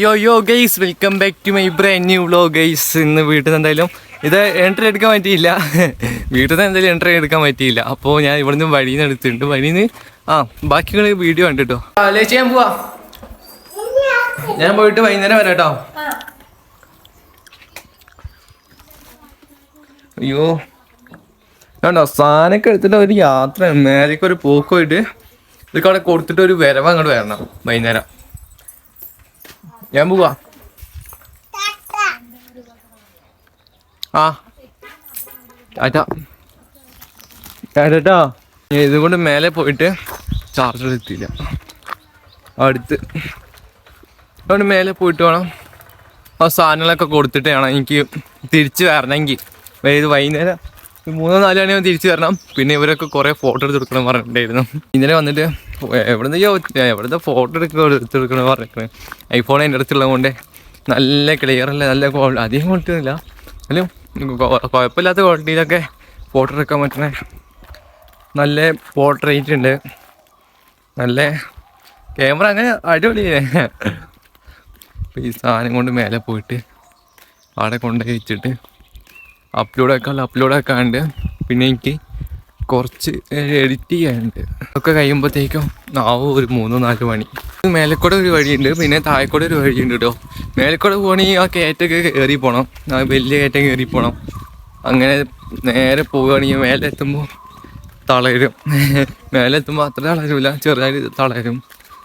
യോ guys, welcome back to my brand new vlog guys. ഇന്ന് വീട്ടിൽ നിന്ന് എന്തായാലും ഇത് എൻട്രി എടുക്കാൻ പറ്റിയില്ല. വീട്ടിൽ നിന്ന് എന്തായാലും എൻട്രി എടുക്കാൻ പറ്റിയില്ല. അപ്പോൾ ഞാൻ ഇവിടുന്ന് വഴിയിൽ നിന്ന് എടുത്തിട്ടുണ്ട്. വഴിയിൽ നിന്ന് ബാക്കിയുള്ള വീഡിയോ ഉണ്ട് കേട്ടോ. ചെയ്യാൻ പോവാ. ഞാൻ പോയിട്ട് വൈകുന്നേരം വരാം കേട്ടോ. അയ്യോ വേണ്ടോ, സാധനമൊക്കെ എടുത്തിട്ട് ഒരു യാത്ര, മേലേക്ക് ഒരു പോക്ക് പോയിട്ട് ഇതൊക്കെ അവിടെ കൊടുത്തിട്ട് ഒരു വരവ് അങ്ങോട്ട് വരണം വൈകുന്നേരം. ഞാൻ പോവാ. ടാറ്റാ. ഇതുകൊണ്ട് മേലെ പോയിട്ട് ചാർജർ എത്തിയില്ല. അടുത്ത് അതുകൊണ്ട് മേലെ പോയിട്ട് വേണം ആ സാധനങ്ങളൊക്കെ കൊടുത്തിട്ട് വേണം എനിക്ക് തിരിച്ച് വരണമെങ്കിൽ. ഇത് വൈകുന്നേരം 3-4 മണിയാകുമ്പോൾ തിരിച്ച് വരണം. പിന്നെ ഇവരൊക്കെ കുറേ ഫോട്ടോ എടുത്തെടുക്കണം പറഞ്ഞിട്ടുണ്ടായിരുന്നു. ഇന്നലെ വന്നിട്ട് എവിടുത്തെ ഫോട്ടോ എടുത്തെടുക്കണം പറഞ്ഞിരിക്കുന്നത്. ഐഫോൺ എൻ്റെ അടുത്തുള്ളത് കൊണ്ട് നല്ല ക്ലിയർ അല്ല, നല്ല അധികം ക്വാളിറ്റി ഒന്നുമില്ല, എന്നാലും കുഴപ്പമില്ലാത്ത ക്വാളിറ്റിയിലൊക്കെ ഫോട്ടോ എടുക്കാൻ പറ്റണേ നല്ല പോർട്രേറ്റ് ഉണ്ട്, നല്ല ക്യാമറ, അങ്ങനെ അടിപൊളിയേ. അപ്പോൾ ഈ സാധനം കൊണ്ട് മേലെ പോയിട്ട് അവിടെ കൊണ്ടുപോയി വെച്ചിട്ട് അപ്ലോഡ് ആക്കാണ്ട് പിന്നെ എനിക്ക് കുറച്ച് എഡിറ്റ് ചെയ്യാനുണ്ട്. ഒക്കെ കഴിയുമ്പോഴത്തേക്കും ഒരു 3-4 മണി. മേലെക്കൂടെ ഒരു വഴിയുണ്ട്, പിന്നെ താഴെക്കൂടെ ഒരു വഴിയുണ്ട് കേട്ടോ. മേലെക്കൂടെ പോകണമെങ്കിൽ ആ കയറ്റൊക്കെ കയറി പോകണം, ആ വലിയ കയറ്റം കയറി പോകണം. അങ്ങനെ നേരെ പോവുകയാണെങ്കിൽ മേലെ എത്തുമ്പോൾ തളരും. മേലെ എത്തുമ്പോൾ അത്ര തളരില്ല, ചെറുതായിട്ട് തളരും.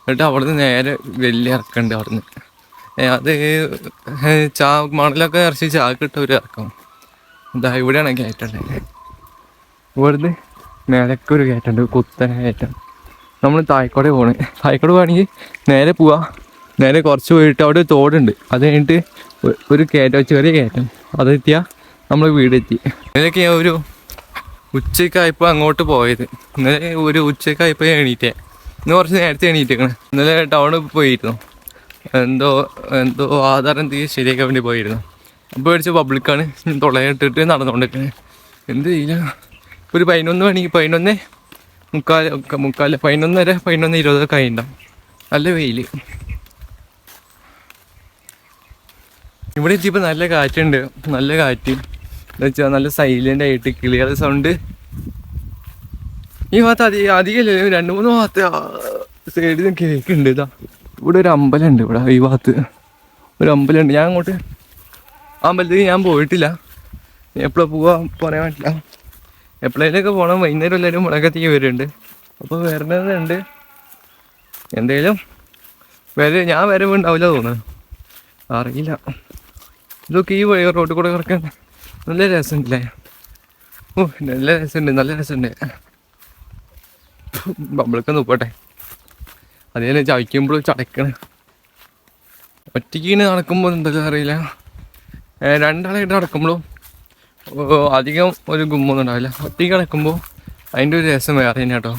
എന്നിട്ട് അവിടുന്ന് നേരെ വലിയ ഇറക്കുന്നുണ്ട്. അവിടുന്ന് അത് മണലൊക്കെ ഇറച്ചി ചാക്കിട്ട് ഒരു ഇറക്കം. ഇതാ ഇവിടെയാണ് കയറ്റുള്ളത്. ഇവിടുന്ന് മേലൊക്കെ ഒരു കയറ്റുണ്ട്, കുത്തനെ കയറ്റം. നമ്മൾ താഴെക്കോടെ പോകണമെങ്കിൽ നേരെ പോവാം. നേരെ കുറച്ച് പോയിട്ട് അവിടെ ഒരു തോടുണ്ട്, അത് കഴിഞ്ഞിട്ട് ഒരു കയറ്റം, ചെറിയ കയറ്റം, അതെത്തിയാൽ നമ്മൾ വീടെത്തി. ഇന്നലെയൊക്കെ ഞാൻ ഒരു ഉച്ചയ്ക്കായപ്പോൾ അങ്ങോട്ട് പോയത്. ഇന്നലെ ഒരു ഉച്ചയ്ക്കായപ്പോൾ എണീറ്റേ. ഇന്ന് കുറച്ച് നേരത്തെ എണീറ്റേക്കണേ. ഇന്നലെ ടൗണിൽ പോയിരുന്നു, എന്തോ ആധാരം ശരിയാക്കാൻ വേണ്ടി പോയിരുന്നു. അപ്പോൾ മേടിച്ച പബ്ലിക്കാണ് തുളയിട്ടിട്ട് നടന്നുകൊണ്ടിരിക്കുന്നത്. എന്ത് ചെയ്യില്ല. ഒരു 11 മണി, 11:45, 11:30, 11:20 കഴിഞ്ഞിട്ടുണ്ടാവും. നല്ല വെയിൽ. ഇവിടെ എത്തിയപ്പോൾ നല്ല കാറ്റുണ്ട്, നല്ല കാറ്റ് എന്താ വെച്ചാൽ നല്ല സൈലൻ്റ് ആയിട്ട് കിളികളുടെ സൗണ്ട്. ഈ ഭാഗത്ത് അധികമല്ലേ, 2-3 ഭാഗത്ത് സൈഡിൽ നിന്ന് കേൾക്കുന്നുണ്ട്. ഇതാ ഇവിടെ ഒരു അമ്പലമുണ്ട്, ഇവിടെ ഈ ഭാഗത്ത് ഒരു അമ്പലമുണ്ട്. ഞാൻ അങ്ങോട്ട് അമ്പലത്തേക്ക് ഞാൻ പോയിട്ടില്ല, എപ്പോഴാണ് പോകാൻ പറയാൻ പറ്റില്ല. എപ്പോഴേലൊക്കെ പോകണം. വൈകുന്നേരം എല്ലാവരും മുളകത്തേക്ക് വരുന്നുണ്ട്, അപ്പോൾ വരണതുണ്ട്. എന്തായാലും ഞാൻ വരവുണ്ടാവില്ല തോന്നുന്നു, അറിയില്ല. ഇതൊക്കെ ഈ വഴി റോഡിൽ കൂടെ കിടക്കാൻ നല്ല രസമുണ്ടല്ലേ. നല്ല രസമുണ്ട്. നമ്മളൊക്കെ നോക്കട്ടെ. അതേപോലെ ചവയ്ക്കുമ്പോഴും ചടക്കണ്. ഒറ്റയ്ക്ക് നടക്കുമ്പോൾ എന്തൊക്കെ അറിയില്ല. 2 ആളായിട്ട് നടക്കുമ്പോഴും അധികം ഒരു ഗുമ്മൊന്നും ഉണ്ടാവില്ല. ഒറ്റയ്ക്ക് നടക്കുമ്പോൾ അതിൻ്റെ ഒരു രസം വേറെ തന്നെ കേട്ടോ.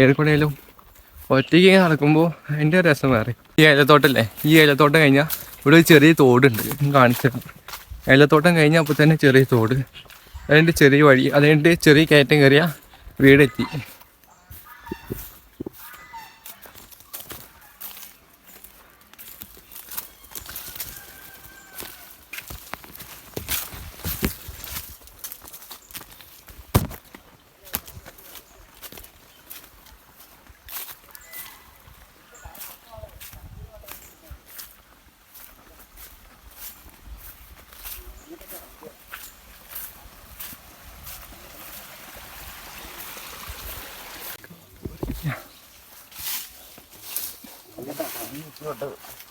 ഏറിക്കൂടെയാലും ഒറ്റയ്ക്ക് നടക്കുമ്പോൾ അതിൻ്റെ ഒരു രസം വേറെ. ഈ ഏലത്തോട്ടല്ലേ, ഈ ഏലത്തോട്ടം കഴിഞ്ഞാൽ ഇവിടെ ഒരു ചെറിയ തോടുണ്ട്, കാണിച്ചിട്ടുണ്ട്. ഏലത്തോട്ടം കഴിഞ്ഞാൽ അപ്പോൾ തന്നെ ചെറിയ തോട്, അതിൻ്റെ ചെറിയ വഴി, അതിൻ്റെ ചെറിയ കയറ്റം കയറിയാൽ വീടെത്തി.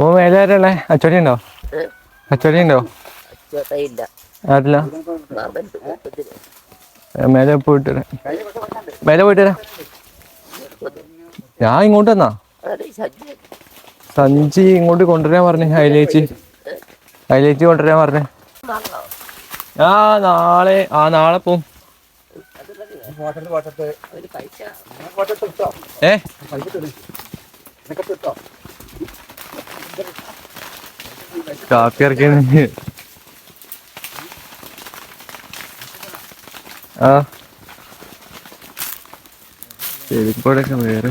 ഓ മേലെ ആരല്ലേ? അച്ചോടി ഉണ്ടോ? അതില്ല, മേലെ പോയിട്ട് വരാം. ഞാൻ ഇങ്ങോട്ട് വന്നാ സഞ്ചി ഇങ്ങോട്ട് കൊണ്ടുവരാൻ പറഞ്ഞേ. ഹൈലേച്ചി കൊണ്ടുവരാൻ പറഞ്ഞേ. നാളെ പോവും. കാപ്പി ഇറക്കിയ ചെവിക്കോടൊക്കെ വേറെ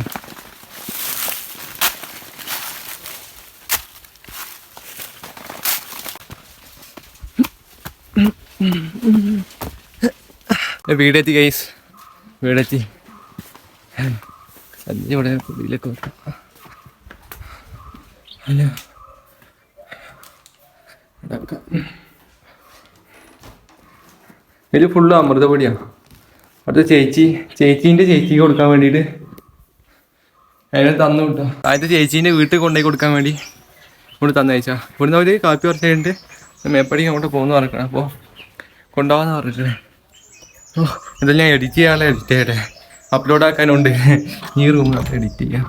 വീടെത്തി ഗൈസ്, വീടെത്തി. സദ്യ ഇവിടെ പൊടിയിലൊക്കെ വെക്കാം. അല്ല ഇതിൽ ഫുള്ള് അമൃതപ്പൊടിയാണ്. അത് ചേച്ചീൻ്റെ ചേച്ചിക്ക് കൊടുക്കാൻ വേണ്ടിയിട്ട് അതിനെ തന്നു കിട്ടും. ആദ്യത്തെ ചേച്ചീൻ്റെ വീട്ടിൽ കൊണ്ടുപോയി കൊടുക്കാൻ വേണ്ടി ഇവിടെ തന്നയച്ചാ. ഇവിടുന്ന് അവർ കാപ്പി കുറച്ച് കഴിഞ്ഞിട്ട് മേപ്പടിക്ക് അങ്ങോട്ട് പോകുന്നു പറഞ്ഞിരിക്കണം. അപ്പോൾ കൊണ്ടുപോകാമെന്ന് പറഞ്ഞിട്ട് ഇതെല്ലാം ഞാൻ എഡിറ്റ് ചെയ്യാനുള്ള എഡിറ്റ് ചെയ്യട്ടെ, അപ്ലോഡ് ആക്കാനുണ്ട്. ഈ റൂമിലൊക്കെ എഡിറ്റ് ചെയ്യാം.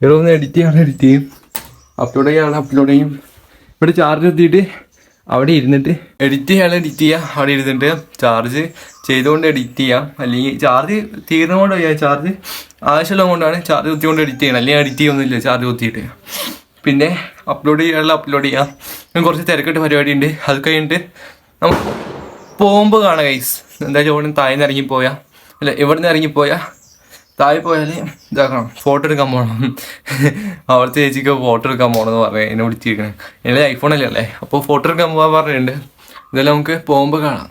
ഈ റൂമിൽ എഡിറ്റ് ചെയ്യാനുള്ള എഡിറ്റ് ചെയ്യും, അപ്ലോഡ് ചെയ്യാനുള്ള അപ്ലോഡ് ചെയ്യും. ഇവിടെ ചാർജ് എത്തിയിട്ട് അവിടെ ഇരുന്നിട്ട് എഡിറ്റ് ചെയ്യാൻ എഡിറ്റ് ചെയ്യുക. അവിടെ ഇരുന്നിട്ട് ചാർജ് ചെയ്തുകൊണ്ട് എഡിറ്റ് ചെയ്യാം. അല്ലെങ്കിൽ ചാർജ് തീർന്നുകൊണ്ട് ചെയ്യാം. ചാർജ് ആവശ്യമുള്ള കൊണ്ടാണ് ചാർജ് കുത്തിക്കൊണ്ട് എഡിറ്റ് ചെയ്യണം. അല്ലെങ്കിൽ എഡിറ്റ് ചെയ്യൊന്നുമില്ല ചാർജ് കുത്തിയിട്ട്. പിന്നെ അപ്ലോഡ് ചെയ്യാനുള്ള അപ്ലോഡ് ചെയ്യാം. ഞാൻ കുറച്ച് തിരക്കിട്ട് പരിപാടി ഉണ്ട്. അത് കഴിഞ്ഞിട്ട് നമുക്ക് പോകുമ്പോൾ കാണാം ഗൈസ്. എന്തായാലും ഇവിടെ നിന്ന് താഴ്ന്ന് ഇറങ്ങിപ്പോയാൽ അല്ല ഇവിടെ നിന്ന് ഇറങ്ങിപ്പോയാൽ താഴെ പോയാൽ ഇതാക്കണം, ഫോട്ടോ എടുക്കാൻ പോകണം. അവിടുത്തെ ചേച്ചിക്ക് ഫോട്ടോ എടുക്കാൻ പോകണമെന്ന് പറയാം എന്നെ വിളിച്ചിരിക്കണേ. എൻ്റെ ഐഫോണല്ലേ അല്ലേ, അപ്പോൾ ഫോട്ടോ എടുക്കാൻ പോകാൻ പറഞ്ഞിട്ടുണ്ട്. ഇതെല്ലാം നമുക്ക് പോകുമ്പോൾ കാണാം.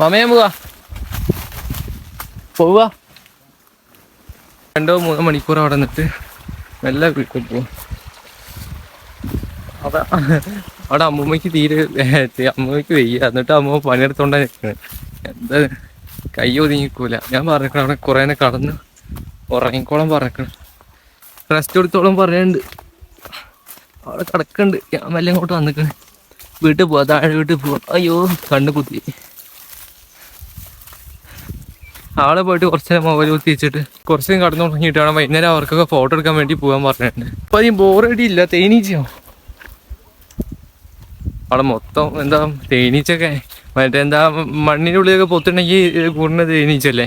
മാമയാ പോവാ 2-3 മണിക്കൂർ അവിടെ നിന്നിട്ട് നല്ല വീട്ടിൽ പോവും. അവിടെ അമ്മൂമ്മയ്ക്ക് അമ്മൂമ്മയ്ക്ക് വയ്യ. എന്നിട്ട് അമ്മ പണിയെടുത്തോണ്ടാ നിൽക്കുന്നത്. എന്താ കൈ ഒതുങ്ങിക്കൂല. ഞാൻ പറഞ്ഞിരിക്കണം അവിടെ കുറേ കടന്ന് ഉറങ്ങിക്കോളം പറഞ്ഞിരിക്കണം. റെസ്റ്റ് എടുത്തോളം പറയുന്നുണ്ട്. അവിടെ കിടക്കുന്നുണ്ട്. ഞാൻ മെല്ലെ അങ്ങോട്ട് വന്നിക്കണ്. വീട്ടിൽ പോവാ, താഴെ വീട്ടിൽ പോവാ. അയ്യോ കണ്ണ് കുത്തി. ആളെ പോയിട്ട് കുറച്ച് നേരം മൊബൈൽ കുത്തി വെച്ചിട്ട് കുറച്ച് നേരം കടന്നു തുടങ്ങിയിട്ട് വേണം വൈകുന്നേരം അവർക്കൊക്കെ ഫോട്ടോ എടുക്കാൻ വേണ്ടി പോകാൻ പറഞ്ഞിട്ടുണ്ട്. അപ്പോൾ അതിന് ബോറടി ഇല്ല, തേനീച്ചയോ അവിടെ മൊത്തം എന്താ തേനീച്ചൊക്കെ. മറ്റേ എന്താ മണ്ണിൻ്റെ ഉള്ളിലൊക്കെ പൊത്തുണ്ടെങ്കിൽ കൂടുന്ന തേനീച്ചല്ലേ,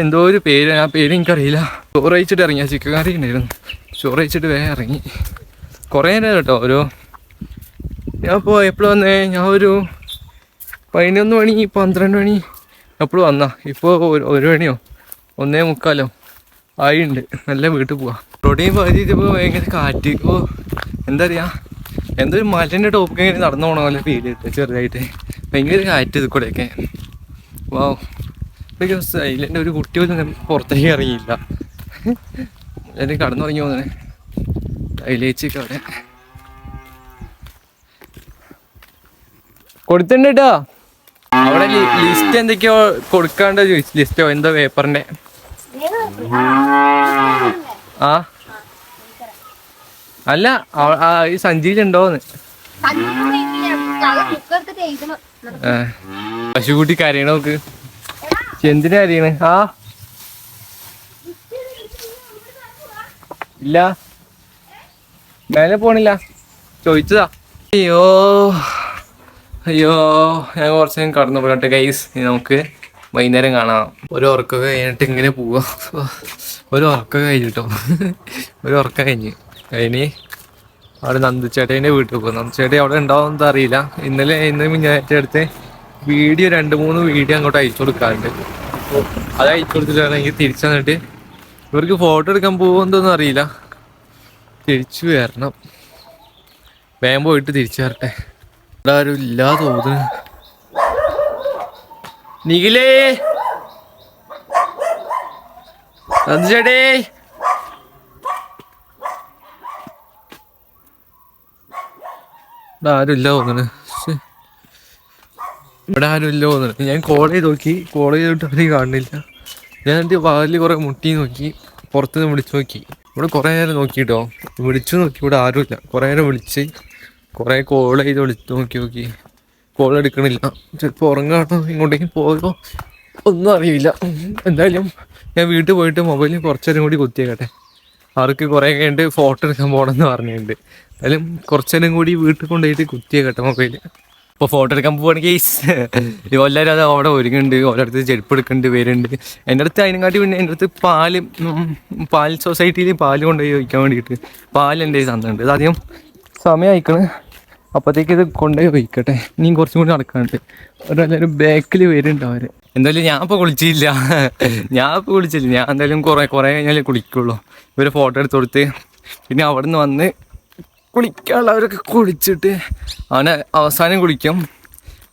എന്തോ ഒരു പേര്, ആ പേര് എനിക്കറിയില്ല. ചോറ് കഴിച്ചിട്ട് ഇറങ്ങിയ ചിക്കൻ കറി ഉണ്ടായിരുന്നു. ചോറ് കഴിച്ചിട്ട് വേഗം ഇറങ്ങി. കുറേ നേരം കേട്ടോ. ഞാൻ ഇപ്പോൾ എപ്പോഴും വന്നേ, ഞാൻ ഒരു 11 മണി 12 മണി എപ്പോഴും വന്നാ. ഇപ്പോൾ 1 മണിയോ 1:45 ആയിട്ടുണ്ട്. നല്ല വീട്ടിൽ പോവാം. റോഡിൽ പകുതി ഇപ്പോൾ ഭയങ്കര കാറ്റ്. ഇപ്പോൾ എന്താ പറയുക, എന്തൊരു മലേൻ്റെ ടോപ്പൊക്കെ ഇങ്ങനെ നടന്നു പോകണ പോലെ ഫീൽ ചെയ്തിട്ട് ചെറുതായിട്ട്. ഭയങ്കര കാറ്റ് ഇത് കൂടെയൊക്കെ. വാവ്, ഇതൊക്കെ സൈലൻ്റ്. ഒരു കുട്ടി പോലും പുറത്തേക്ക് ഇറങ്ങിയില്ല. എല്ലാവരും കടന്നു തുടങ്ങി പോകുന്നത്. അതിലേച്ചൊക്കെ അവിടെ കൊടുത്തിട്ടുണ്ട് കേട്ടോ. അവിടെ ലിസ്റ്റ് എന്തൊക്കെയോ കൊടുക്കാണ്ടോ ചോദിച്ചു. ലിസ്റ്റോ എന്തോ പേപ്പറിൻ്റെ. ആ അല്ല ഈ സഞ്ചിയിലുണ്ടോന്ന്. പശുക്കുട്ടി കരയണ നോക്ക്. എന്തിനാ കരയണ്? ആ ഇല്ല, മേലെ പോണില്ല, ചോദിച്ചതാ. അയ്യോ അയ്യോ, ഞാൻ കുറച്ച് നേരം കടന്നു പോകട്ടെ ഗൈസ്. നമുക്ക് വൈകുന്നേരം കാണാം. ഒരു ഉറക്കൊക്കെ കഴിഞ്ഞിട്ട് ഇങ്ങനെ പോവാ. ഒരു ഉറക്കൊക്കെ കഴിഞ്ഞിട്ടോ, ഒരു ഉറക്കം കഴിഞ്ഞ് അവിടെ നന്ദുച്ചേട്ടൻ്റെ വീട്ടിൽ പോകും. നന്ദുച്ചേട്ടൻ അവിടെ ഉണ്ടാവുമെന്ന് അറിയില്ല. ഇന്ന് മിഞ്ഞാഴ്ച അടുത്ത് വീഡിയോ 2-3 വീഡിയോ അങ്ങോട്ട് അയച്ചു കൊടുക്കാറുണ്ട്. അപ്പോൾ അത് അയച്ചു കൊടുത്തിട്ടാണെങ്കിൽ തിരിച്ചു വന്നിട്ട് ഇവർക്ക് ഫോട്ടോ എടുക്കാൻ പോകുമെന്നൊന്നും അറിയില്ല. തിരിച്ചു വരണം. വേഗം പോയിട്ട് തിരിച്ചു വരട്ടെ. ഇവിടെ ആരും ഇല്ലാ തോന്നുന്നു. നിഖിലേ, നന്ദുച്ചേട്ടേ, ഇവിടെ ആരും ഇല്ല തോന്നുന്നു. ഇവിടെ ആരും ഇല്ല തോന്നുന്നു. ഞാൻ കോൾ ചെയ്ത് നോക്കി, കോൾ ചെയ്തിട്ട് അവരെ കാണുന്നില്ല. ഞാൻ എൻ്റെ വാതിൽ കുറേ മുട്ടി നോക്കി, പുറത്തുനിന്ന് വിളിച്ചു നോക്കി. ഇവിടെ കുറേ നേരം നോക്കിയിട്ടോ, വിളിച്ചു നോക്കി. ഇവിടെ ആരുമില്ല. കുറേ നേരം വിളിച്ച്, കുറേ കോൾ ചെയ്ത് വിളിച്ചു നോക്കി. കോൾ എടുക്കണില്ല. ചിലപ്പോൾ ഉറങ്ങാണോ ഇങ്ങോട്ടേക്കും പോയോ ഒന്നും അറിയില്ല. എന്തായാലും ഞാൻ വീട്ടിൽ പോയിട്ട് മൊബൈലിൽ കുറച്ചേരം കൂടി കുത്തിയേക്കട്ടെ. അവർക്ക് കുറേ കഴിഞ്ഞിട്ട് ഫോട്ടോ എടുക്കാൻ പോകണമെന്ന് പറഞ്ഞിട്ടുണ്ട്. എന്തായാലും കുറച്ചേരം കൂടി വീട്ടിൽ കൊണ്ടുപോയിട്ട് കുത്തിയേക്കട്ടെ മൊബൈൽ. ഇപ്പോൾ ഫോട്ടോ എടുക്കാൻ പോവുകയാണെങ്കിൽ എല്ലാവരും അത് അവിടെ ഒരുങ്ങുന്നുണ്ട്. ഓരോരുത്തർ ചെരുപ്പ് എടുക്കുന്നുണ്ട്, വരുന്നുണ്ട്. എൻ്റെ അടുത്ത് അതിനെക്കാട്ടി പിന്നെ എൻ്റെ അടുത്ത് പാൽ സൊസൈറ്റിയിൽ പാല് കൊണ്ടുപോയി വയ്ക്കാൻ വേണ്ടിയിട്ട് പാലെൻ്റെ തന്നിട്ടുണ്ട്. ഇത് അധികം സമയം അയക്കണ്. അപ്പോഴത്തേക്ക് ഇത് കൊണ്ടുപോയി വയ്ക്കട്ടെ. ഇനിയും കുറച്ചും കൂടി നടക്കാനുണ്ട്. അവരെല്ലാവരും ബാക്കിൽ വരുന്നുണ്ട്. അവർ എന്തായാലും ഞാൻ ഇപ്പോൾ കുളിച്ചില്ല. ഞാൻ എന്തായാലും കുറേ കഴിഞ്ഞാലേ കുളിക്കുള്ളൂ. ഇവര് ഫോട്ടോ എടുത്ത് കൊടുത്ത് പിന്നെ അവിടെ നിന്ന് വന്ന് കുളിക്കാനുള്ളവരൊക്കെ കുളിച്ചിട്ട് അവനെ അവസാനം കുളിക്കും.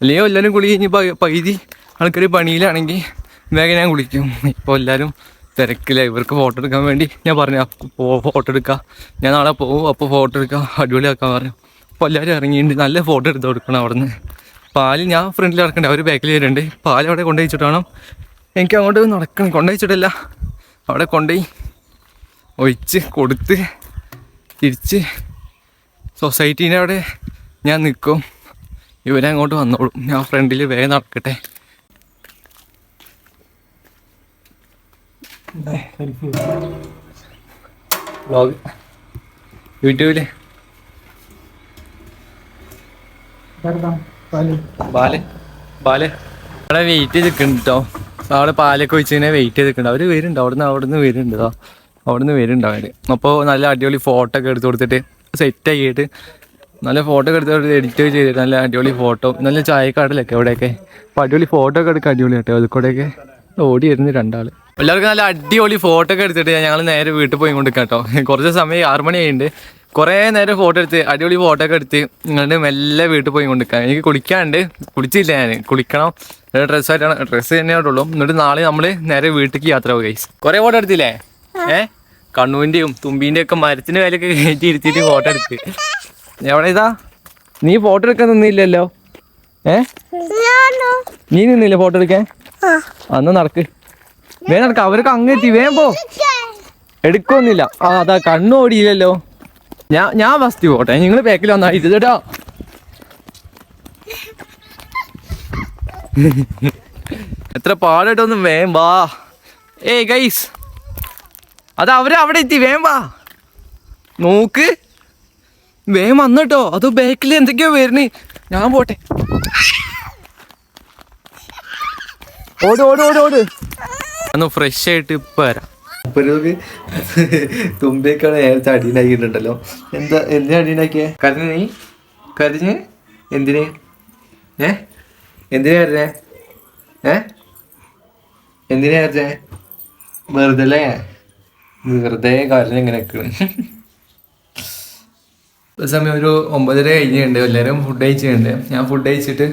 അല്ലെങ്കിൽ എല്ലാവരും കുളി കഴിഞ്ഞ് പകുതി ആൾക്കാർ പണിയിലാണെങ്കിൽ വേഗം ഞാൻ കുളിക്കും. ഇപ്പോൾ എല്ലാവരും തിരക്കില്ല. ഇവർക്ക് ഫോട്ടോ എടുക്കാൻ വേണ്ടി ഞാൻ പറഞ്ഞു ഫോട്ടോ എടുക്കാം, ഞാൻ നാളെ പോകും, അപ്പോൾ ഫോട്ടോ എടുക്കാം, അടിപൊളിയാക്കാൻ പറഞ്ഞു. അപ്പോൾ എല്ലാവരും ഇറങ്ങിയിട്ടുണ്ട്. നല്ല ഫോട്ടോ എടുത്ത് കൊടുക്കണം അവിടെ നിന്ന്. പാല് ഞാൻ ഫ്രണ്ടിൽ നടക്കണ്ടേ, അവർ ബാക്കിൽ വരുന്നുണ്ട്. പാൽ അവിടെ കൊണ്ടുവച്ചിട്ട് വേണം എനിക്ക് അങ്ങോട്ട് നടക്കണം. കൊണ്ടുവച്ചിട്ടില്ല, അവിടെ കൊണ്ടുപോയി ഒഴിച്ച് കൊടുത്ത് തിരിച്ച് സൊസൈറ്റീൻ്റെ അവിടെ ഞാൻ നിൽക്കും. ഇവരെ അങ്ങോട്ട് വന്നോളും. ഞാൻ ഫ്രണ്ടിൽ വേഗം നടക്കട്ടെ. വ്ളോഗ് യൂട്യൂബില് പാല് അവിടെ വെയിറ്റ് ചെയ്ത് നിൽക്കുന്നുണ്ട് കേട്ടോ. അവിടെ പാലൊക്കെ ഒഴിച്ചതിനെ വെയിറ്റ് ചെയ്ത് നിൽക്കുന്നുണ്ട്. അവർ വരുന്നുണ്ട്, അവിടുന്ന് വരുന്നുണ്ട് കേട്ടോ. അവിടുന്ന് വരുന്നുണ്ട് അവർ. അപ്പോൾ നല്ല അടിപൊളി ഫോട്ടോ ഒക്കെ എടുത്ത് കൊടുത്തിട്ട് സെറ്റ് ആക്കിയിട്ട് നല്ല ഫോട്ടോ ഒക്കെ എടുത്ത് എഡിറ്റ് ചെയ്തിട്ട് നല്ല അടിപൊളി ഫോട്ടോ, നല്ല ചായക്കാടലൊക്കെ അവിടെയൊക്കെ. അപ്പോൾ അടിപൊളി ഫോട്ടോ ഒക്കെ എടുക്കുക, അടിപൊളി കേട്ടോ. അതിൽക്കൂടെയൊക്കെ ഓടി വരുന്നു രണ്ടാൾ. എല്ലാവർക്കും നല്ല അടിപൊളി ഫോട്ടോ ഒക്കെ എടുത്തിട്ട് ഞങ്ങൾ നേരെ വീട്ടിൽ പോയി കൊണ്ടിരിക്കാം കേട്ടോ. കുറച്ച് സമയം 6 മണി ആയിട്ടുണ്ട്. കുറേ നേരം ഫോട്ടോ എടുത്ത് അടിപൊളി ഫോട്ടോ ഒക്കെ എടുത്ത് നിങ്ങളുടെ മെല്ലെ വീട്ടിൽ പോയി കൊണ്ടിരിക്കാം. എനിക്ക് കുളിച്ചില്ല, ഞാൻ കുളിക്കണം. ഡ്രസ്സ് തന്നെയായിട്ടുള്ളൂ. എന്നിട്ട് നാളെ നമ്മൾ നേരെ വീട്ടിലേക്ക് യാത്ര പോകും ഗൈസ്. കുറേ ഫോട്ടോ എടുത്തില്ലേ? കണ്ണൂൻ്റെയും തുമ്പീൻ്റെ ഒക്കെ മരത്തിന് വിലയൊക്കെ കയറ്റി ഇരുത്തിയിട്ട് ഫോട്ടോ എടുത്ത്. എവിടെ ഇതാ നീ ഫോട്ടോ എടുക്കാൻ നിന്നില്ലല്ലോ? നീ നിന്നില്ല ഫോട്ടോ എടുക്കാൻ? അന്ന് നടക്ക്, വേഗം നടക്ക. അവരൊക്കെ അങ്ങെത്തി, വേഗം പോ. എടുക്കൊന്നുമില്ല. അതാ കണ്ണു ഓടിയില്ലല്ലോ. ഞാൻ ഫസ്റ്റ് പോട്ടെ, നിങ്ങൾ ബാക്കിൽ വന്നാ ഇത് കേട്ടോ. എത്ര പാടായിട്ടൊന്നും വേഗം വാ. ഏയ് ഗൈസ്, അത് അവരവിടെ എത്തി, വേഗം വാ. നോക്ക്, വേഗം വന്നിട്ടോ. അതോ ബാക്കിൽ എന്തൊക്കെയോ വരുന്നേ. ഞാൻ പോട്ടെ. ഓട് ഓട് ഓട് ഓട്. ഒന്ന് ഫ്രഷ് ആയിട്ട് ഇപ്പം വരാം. അപ്പൊ തുമ്പിയൊക്കെ നേരത്തെ അടിയിലാക്കിയിട്ടുണ്ടല്ലോ. എന്തിനാ അടിയിലാക്കിയേ? കരഞ്ഞ് എന്തിന്? എന്തിനാ കരഞ്ഞേ? എന്തിനാ കരഞ്ഞേ? വെറുതെ കരഞ്ഞ ഇങ്ങനെയൊക്കെയാണ്. സമയം ഒരു 9:30 കഴിഞ്ഞിട്ടുണ്ട്. എല്ലാവരും ഫുഡ് കഴിച്ചിട്ടുണ്ട്. ഞാൻ ഫുഡ് കഴിച്ചിട്ട്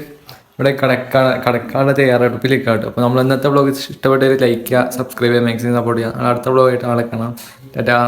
ഇവിടെ കടക്കാനുള്ള തയ്യാറെടുപ്പിലേക്ക് കേട്ടോ. അപ്പോൾ നമ്മൾ ഇന്നത്തെ വ്ളോഗ് ഇഷ്ടപ്പെട്ടവർ ലൈക്ക് ചെയ്യുക, സബ്സ്ക്രൈബ് ചെയ്യുക, മാക്സിമം സപ്പോർട്ട് ചെയ്യുക. അടുത്ത വ്ളോഗായിട്ട് നാളെ കാണാം. ടാറ്റാ.